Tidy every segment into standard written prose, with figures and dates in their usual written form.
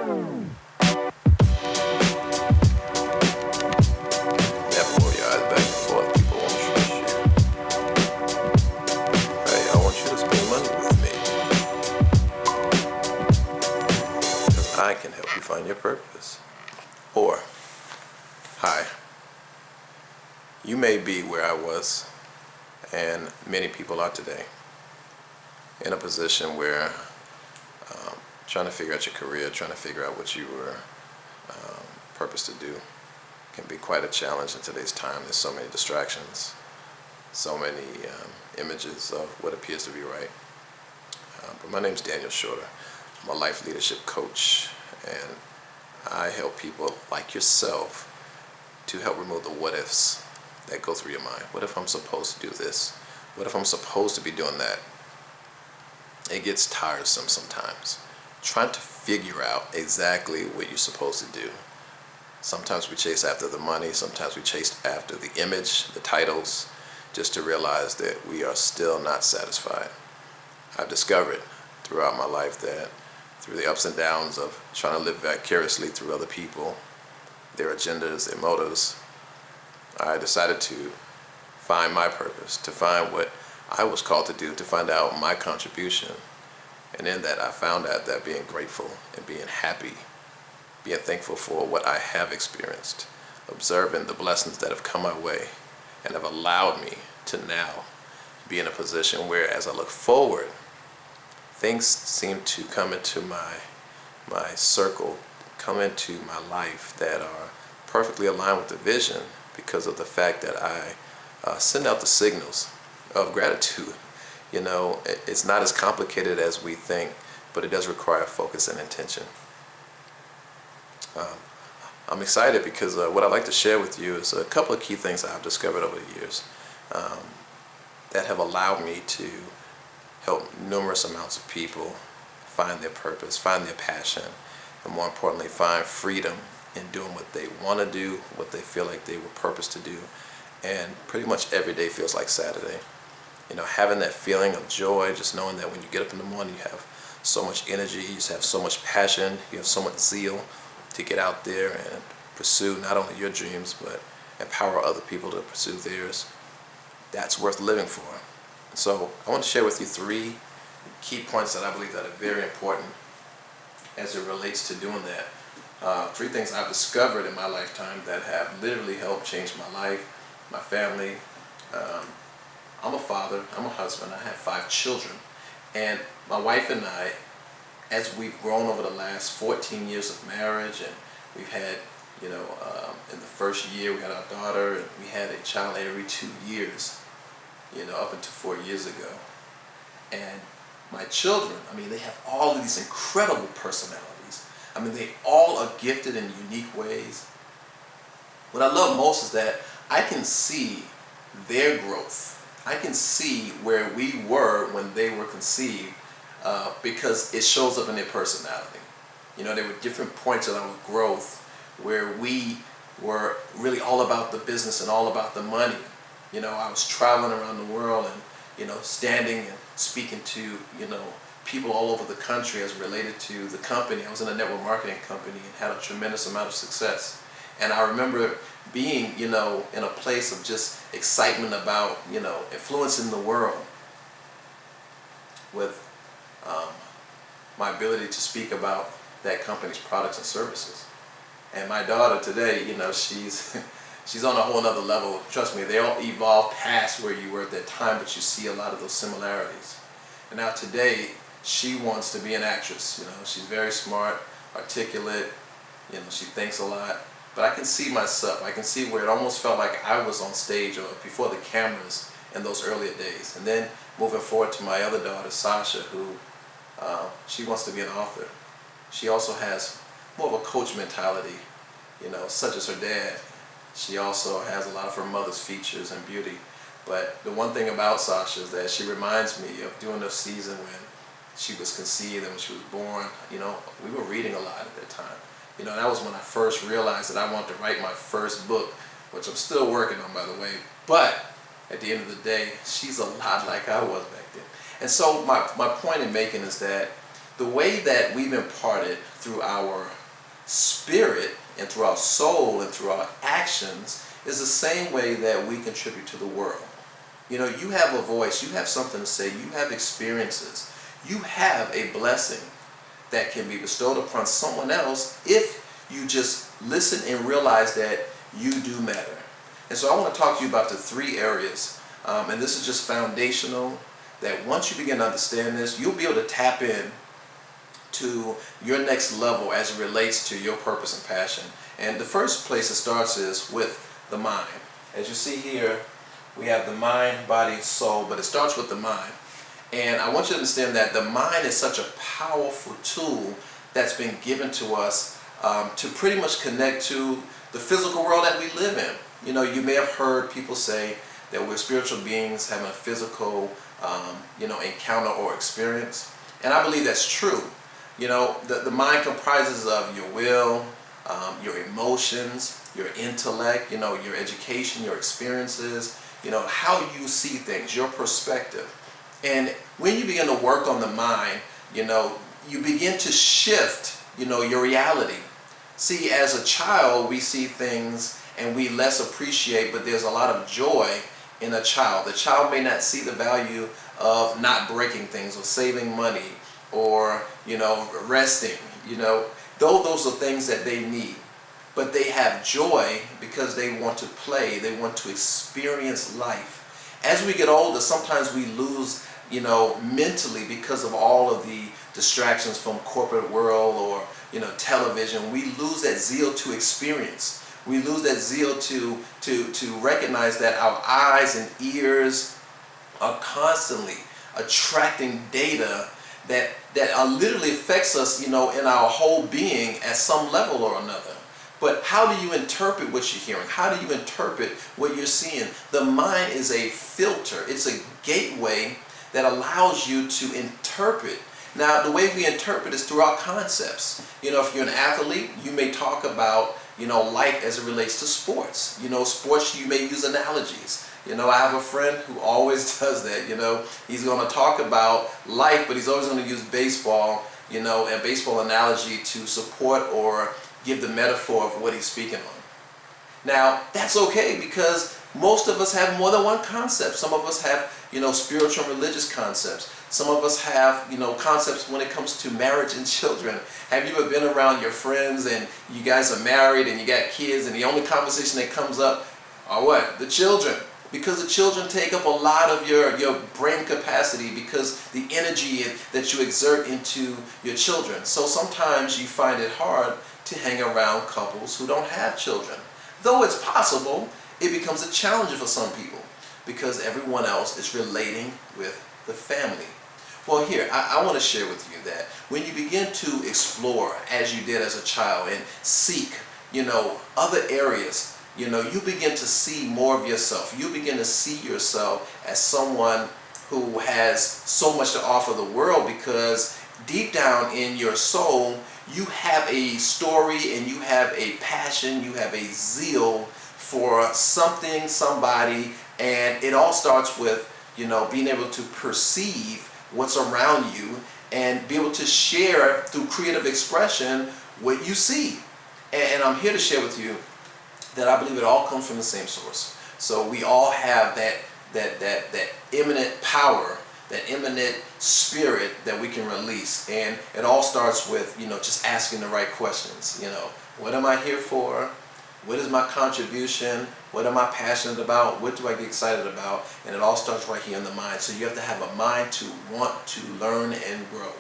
Never roll your eyes back and forth. People won't trust you. Hey, I want you to spend money with me because I can help you find your purpose. Or, hi, you may be where I was, and many people are today, in a position where trying to figure out your career, trying to figure out what you were purposed to do can be quite a challenge in today's time. There's so many distractions, so many images of what appears to be right. But my name's Daniel Shorter. I'm a life leadership coach, and I help people like yourself to help remove the what ifs that go through your mind. What if I'm supposed to do this? What if I'm supposed to be doing that? It gets tiresome sometimes, trying to figure out exactly what you're supposed to do. Sometimes we chase after the money, sometimes we chase after the image, the titles, just to realize that we are still not satisfied. I've discovered throughout my life that through the ups and downs of trying to live vicariously through other people, their agendas, their motives, I decided to find my purpose, to find what I was called to do, to find out my contribution. And in that, I found out that being grateful and being happy, being thankful for what I have experienced, observing the blessings that have come my way and have allowed me to now be in a position where, as I look forward, things seem to come into my circle, come into my life that are perfectly aligned with the vision because of the fact that I send out the signals of gratitude. You know, it's not as complicated as we think, but it does require focus and intention. I'm excited because what I'd like to share with you is a couple of key things that I've discovered over the years that have allowed me to help numerous amounts of people find their purpose, find their passion, and more importantly, find freedom in doing what they want to do, what they feel like they were purposed to do. And pretty much every day feels like Saturday. You know, having that feeling of joy, just knowing that when you get up in the morning, you have so much energy, you have so much passion, you have so much zeal to get out there and pursue not only your dreams, but empower other people to pursue theirs. That's worth living for. So I want to share with you three key points that I believe that are very important as it relates to doing that. Three things I've discovered in my lifetime that have literally helped change my life, my family. I'm a father, I'm a husband, I have 5 children. And my wife and I, as we've grown over the last 14 years of marriage, and we've had, you know, in the first year we had our daughter, and we had a child every 2 years, you know, up until 4 years ago. And my children, I mean, they have all of these incredible personalities. I mean, they all are gifted in unique ways. What I love most is that I can see their growth. I can see where we were when they were conceived because it shows up in their personality. You know, there were different points in our growth where we were really all about the business and all about the money. You know, I was traveling around the world and, you know, standing and speaking to, you know, people all over the country as related to the company. I was in a network marketing company and had a tremendous amount of success. And I remember being, you know, in a place of just excitement about, you know, influencing the world with my ability to speak about that company's products and services. And my daughter today, you know, she's on a whole nother level. Trust me, they all evolved past where you were at that time, but you see a lot of those similarities. And now today, she wants to be an actress. You know, she's very smart, articulate, you know, she thinks a lot. But I can see myself, I can see where it almost felt like I was on stage or before the cameras in those earlier days. And then moving forward to my other daughter, Sasha, who she wants to be an author. She also has more of a coach mentality, you know, such as her dad. She also has a lot of her mother's features and beauty. But the one thing about Sasha is that she reminds me of during the season when she was conceived and when she was born. You know, we were reading a lot at that time. You know, that was when I first realized that I wanted to write my first book, which I'm still working on, by the way. But at the end of the day, she's a lot like I was back then. And so my point in making is that the way that we've imparted through our spirit and through our soul and through our actions is the same way that we contribute to the world. You know, you have a voice, you have something to say, you have experiences, you have a blessing that can be bestowed upon someone else if you just listen and realize that you do matter. And so I want to talk to you about the three areas, and this is just foundational, that once you begin to understand this, you'll be able to tap in to your next level as it relates to your purpose and passion. And the first place it starts is with the mind. As you see here, we have the mind, body, soul, but it starts with the mind. And I want you to understand that the mind is such a powerful tool that's been given to us to pretty much connect to the physical world that we live in. You know, you may have heard people say that we're spiritual beings having a physical, encounter or experience. And I believe that's true. You know, the mind comprises of your will, your emotions, your intellect, you know, your education, your experiences, you know, how you see things, your perspective. And when you begin to work on the mind, you know, you begin to shift, you know, your reality. See, as a child, we see things and we less appreciate, but there's a lot of joy in a child. The child may not see the value of not breaking things or saving money or, you know, resting, you know, though those are things that they need. But they have joy because they want to play, they want to experience life. As we get older, sometimes we lose, you know, mentally because of all of the distractions from corporate world or, you know, television. We lose that zeal to experience. We lose that zeal to recognize that our eyes and ears are constantly attracting data that literally affects us, you know, in our whole being at some level or another. But how do you interpret what you're hearing? How do you interpret what you're seeing? The mind is a filter. It's a gateway that allows you to interpret. Now, the way we interpret is through our concepts. You know, if you're an athlete, you may talk about, you know, life as it relates to sports. You know, sports, you may use analogies. You know, I have a friend who always does that. You know, he's going to talk about life, but he's always going to use baseball, you know, a baseball analogy to support or give the metaphor of what he's speaking on. Now, that's okay because most of us have more than one concept. Some of us have, you know, spiritual and religious concepts. Some of us have, you know, concepts when it comes to marriage and children. Have you ever been around your friends and you guys are married and you got kids and the only conversation that comes up are what? The children. Because the children take up a lot of your brain capacity because the energy that you exert into your children. So sometimes you find it hard to hang around couples who don't have children. Though it's possible, it becomes a challenge for some people because everyone else is relating with the family. Well, here, I want to share with you that when you begin to explore, as you did as a child, and seek, you know, other areas, you know, you begin to see more of yourself. You begin to see yourself as someone who has so much to offer the world because deep down in your soul, you have a story and you have a passion, you have a zeal for something, somebody, and it all starts with, you know, being able to perceive what's around you and be able to share through creative expression what you see. And I'm here to share with you that I believe it all comes from the same source. So we all have that imminent power, that imminent spirit that we can release. And it all starts with, you know, just asking the right questions. You know, what am I here for? What is my contribution? What am I passionate about? What do I get excited about? And it all starts right here in the mind. So you have to have a mind to want to learn and grow.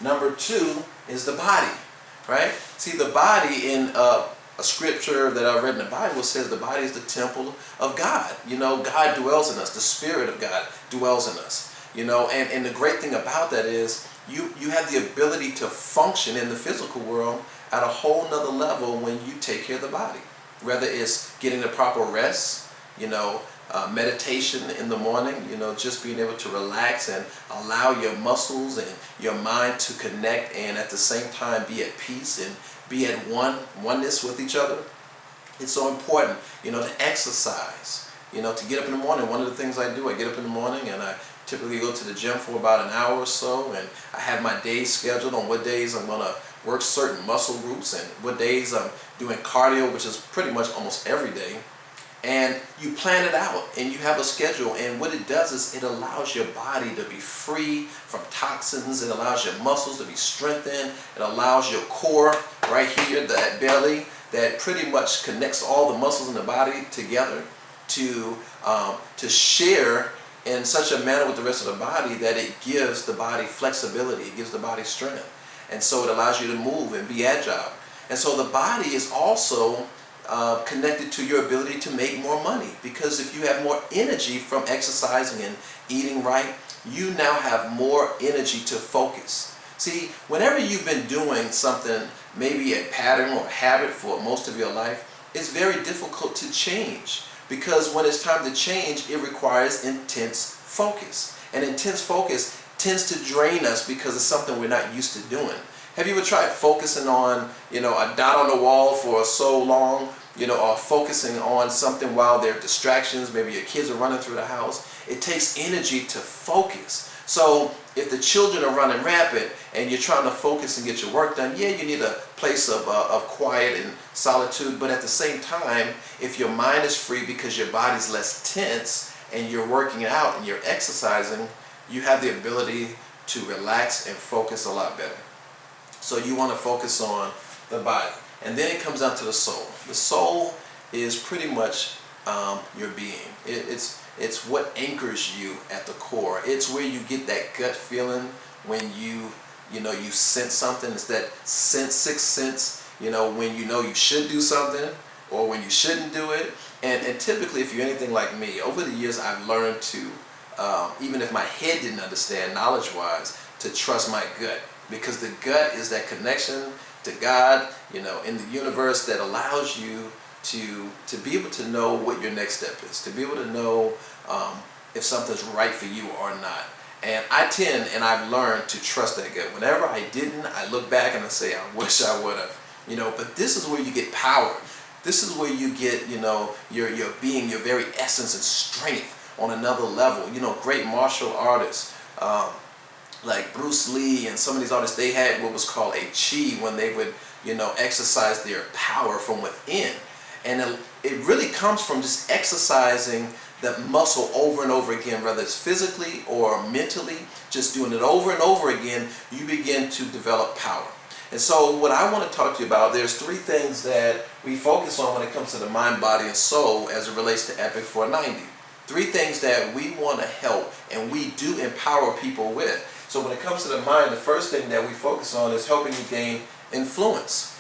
Number two is the body, right? See, the body in a scripture that I read in the Bible says the body is the temple of God. You know, God dwells in us. The Spirit of God dwells in us. You know, and the great thing about that is you have the ability to function in the physical world at a whole nother level when you take care of the body. Whether it's getting the proper rest, you know, meditation in the morning, you know, just being able to relax and allow your muscles and your mind to connect and at the same time be at peace and be at oneness with each other. It's so important, you know, to exercise, you know, to get up in the morning. One of the things I do, I get up in the morning and I typically go to the gym for about an hour or so, and I have my days scheduled on what days I'm going to work certain muscle groups and what days I'm doing cardio, which is pretty much almost every day. And you plan it out and you have a schedule, and what it does is it allows your body to be free from toxins. It allows your muscles to be strengthened. It allows your core right here, that belly that pretty much connects all the muscles in the body together to share in such a manner with the rest of the body that it gives the body flexibility, it gives the body strength. And so it allows you to move and be agile. And so the body is also connected to your ability to make more money, because if you have more energy from exercising and eating right, you now have more energy to focus. See, whenever you've been doing something, maybe a pattern or habit for most of your life, it's very difficult to change, because when it's time to change, it requires intense focus. And intense focus tends to drain us because it's something we're not used to doing. Have you ever tried focusing on, a dot on the wall for so long, or focusing on something while there are distractions? Maybe your kids are running through the house. It takes energy to focus. So if the children are running rampant and you're trying to focus and get your work done, yeah, you need a place of quiet and solitude. But at the same time, if your mind is free because your body's less tense and you're working out and you're exercising, you have the ability to relax and focus a lot better. So you want to focus on the body. And then it comes down to the soul. The soul is pretty much your being. It's what anchors you at the core. It's where you get that gut feeling when you sense something. It's that sixth sense, when you should do something or when you shouldn't do it. And typically, if you're anything like me, over the years I've learned to, even if my head didn't understand knowledge-wise, to trust my gut. Because the gut is that connection to God, in the universe, that allows you to be able to know what your next step is, to be able to know if something's right for you or not. And I've learned to trust that gut. Whenever I didn't, I look back and I say, I wish I would have. But this is where you get power. This is where you get, your being, your very essence and strength on another level. Great martial artists, like Bruce Lee and some of these artists, they had what was called a chi when they would, exercise their power from within. And it really comes from just exercising the muscle over and over again, whether it's physically or mentally, just doing it over and over again, you begin to develop power. And so what I want to talk to you about, there's 3 things that we focus on when it comes to the mind, body, and soul as it relates to Epic 490. 3 things that we want to help and we do empower people with. So when it comes to the mind, the first thing that we focus on is helping you gain influence.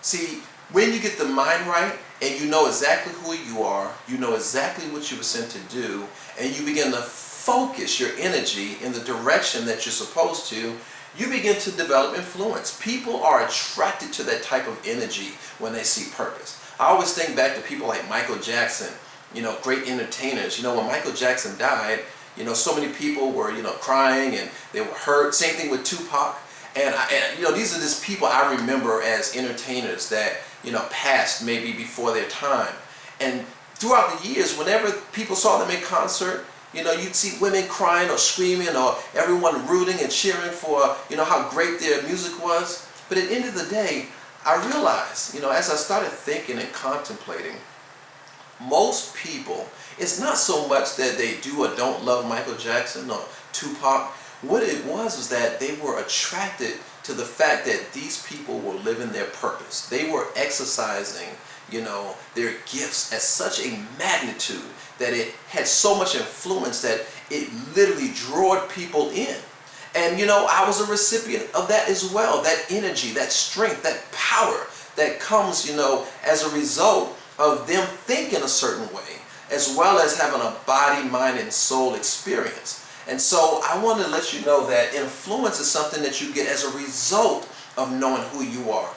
See, when you get the mind right and you know exactly who you are, you know exactly what you were sent to do, and you begin to focus your energy in the direction that you're supposed to, you begin to develop influence. People are attracted to that type of energy when they see purpose. I always think back to people like Michael Jackson, great entertainers. When Michael Jackson died, so many people were, crying and they were hurt. Same thing with Tupac. And these are just people I remember as entertainers that, passed maybe before their time. And throughout the years, whenever people saw them in concert, you'd see women crying or screaming or everyone rooting and cheering for, how great their music was. But at the end of the day, I realized, as I started thinking and contemplating, most people, it's not so much that they do or don't love Michael Jackson or Tupac. What it was that they were attracted to the fact that these people were living their purpose. They were exercising, their gifts at such a magnitude that it had so much influence that it literally drew people in. And I was a recipient of that as well. That energy, that strength, that power that comes, as a result of them thinking a certain way, as well as having a body, mind, and soul experience. And so I want to let you know that influence is something that you get as a result of knowing who you are.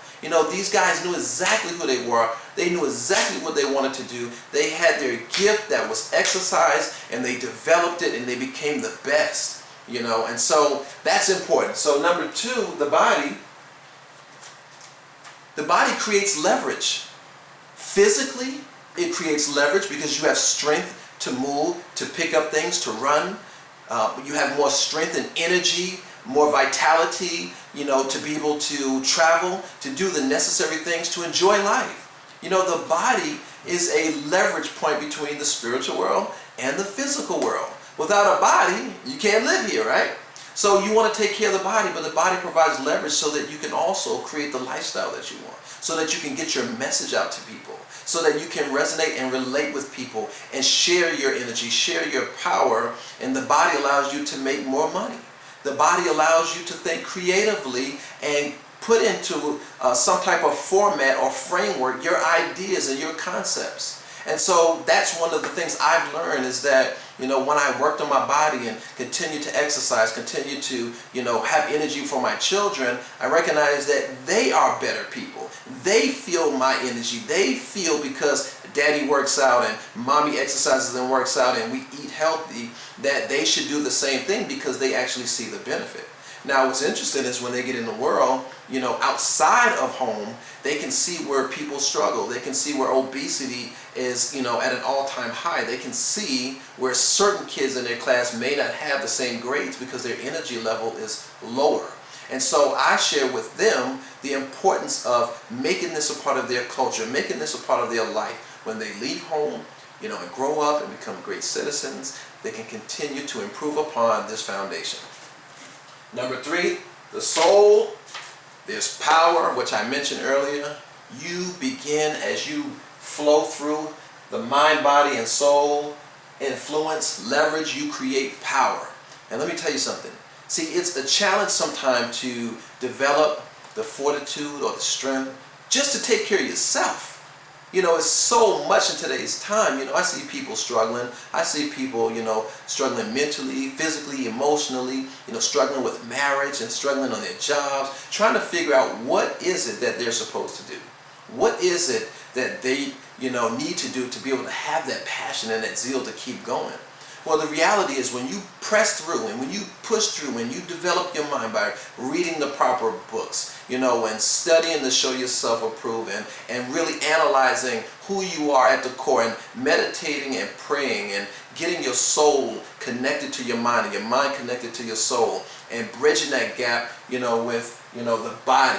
These guys knew exactly who they were. They knew exactly what they wanted to do. They had their gift that was exercised, and they developed it, and they became the best. And so that's important. So number 2, the body. The body creates leverage. Physically, it creates leverage because you have strength to move, to pick up things, to run. You have more strength and energy more vitality, to be able to travel, to do the necessary things to enjoy life. The body is a leverage point between the spiritual world and the physical world. Without a body, you can't live here, right? So you want to take care of the body, but the body provides leverage so that you can also create the lifestyle that you want, so that you can get your message out to people, so that you can resonate and relate with people and share your energy, share your power, and the body allows you to make more money. The body allows you to think creatively and put into some type of format or framework your ideas and your concepts. And so that's one of the things I've learned is that, when I worked on my body and continue to exercise, continue to, have energy for my children, I recognize that they are better people. They feel my energy. They feel because daddy works out and mommy exercises and works out and we eat healthy, that they should do the same thing because they actually see the benefit. Now, what's interesting is when they get in the world, outside of home, they can see where people struggle. They can see where obesity is, at an all-time high. They can see where certain kids in their class may not have the same grades because their energy level is lower. And so I share with them the importance of making this a part of their culture, making this a part of their life. When they leave home, and grow up and become great citizens, they can continue to improve upon this foundation. Number 3, the soul. There's power, which I mentioned earlier. You begin as you flow through the mind, body, and soul, influence, leverage, you create power. And let me tell you something. See, it's a challenge sometimes to develop the fortitude or the strength just to take care of yourself. It's so much in today's time. I see people struggling. I see people, struggling mentally, physically, emotionally, struggling with marriage and struggling on their jobs, trying to figure out what is it that they're supposed to do. What is it that they, need to do to be able to have that passion and that zeal to keep going? Well, the reality is when you press through and when you push through and you develop your mind by reading the proper books, and studying to show yourself approved and really analyzing who you are at the core and meditating and praying and getting your soul connected to your mind and your mind connected to your soul and bridging that gap, with, the body,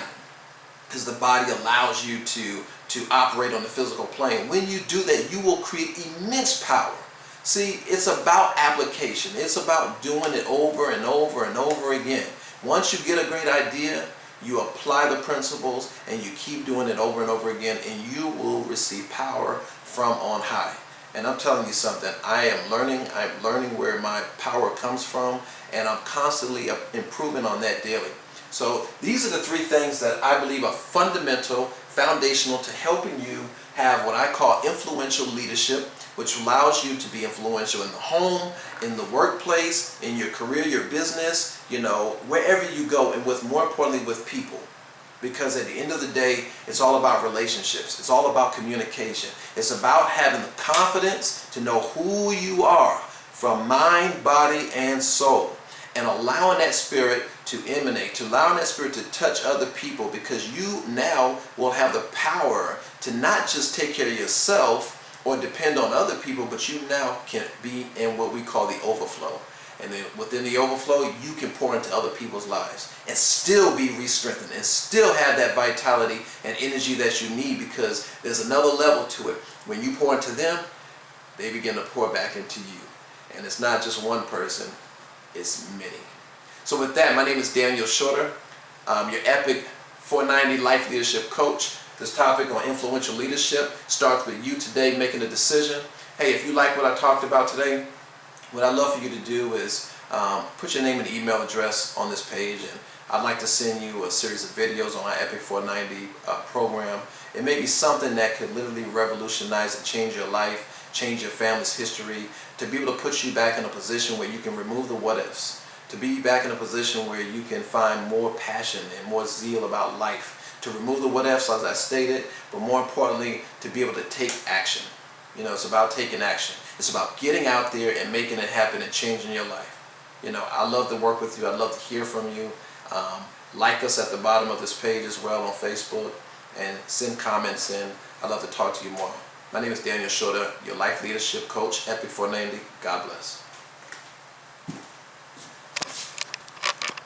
because the body allows you to operate on the physical plane. When you do that, you will create immense power. See, it's about application. It's about doing it over and over and over again. Once you get a great idea, you apply the principles and you keep doing it over and over again, and you will receive power from on high. And I'm telling you something, I'm learning where my power comes from, and I'm constantly improving on that daily. So these are the 3 things that I believe are fundamental, foundational to helping you have what I call influential leadership, which allows you to be influential in the home, in the workplace, in your career, your business, wherever you go, and more importantly with people. Because at the end of the day, it's all about relationships. It's all about communication. It's about having the confidence to know who you are from mind, body, and soul, and allowing that spirit to emanate, to allowing that spirit to touch other people, because you now will have the power to not just take care of yourself or depend on other people, but you now can be in what we call the overflow. And then within the overflow, you can pour into other people's lives and still be re-strengthened and still have that vitality and energy that you need, because there's another level to it. When you pour into them, they begin to pour back into you. And it's not just one person, it's many. So with that, my name is Daniel Shorter. I'm your Epic 490 Life Leadership Coach. This topic on influential leadership starts with you today making a decision. Hey, if you like what I talked about today, what I'd love for you to do is put your name and email address on this page, and I'd like to send you a series of videos on our Epic 490 program. It may be something that could literally revolutionize and change your life, change your family's history, to be able to put you back in a position where you can remove the what ifs, to be back in a position where you can find more passion and more zeal about life, to remove the what ifs, as I stated, but more importantly, to be able to take action. It's about taking action. It's about getting out there and making it happen and changing your life. I love to work with you. I'd love to hear from you. Like us at the bottom of this page as well on Facebook, and send comments in. I'd love to talk to you more. My name is Daniel Shorter, your Life Leadership Coach, Epic 490. God bless.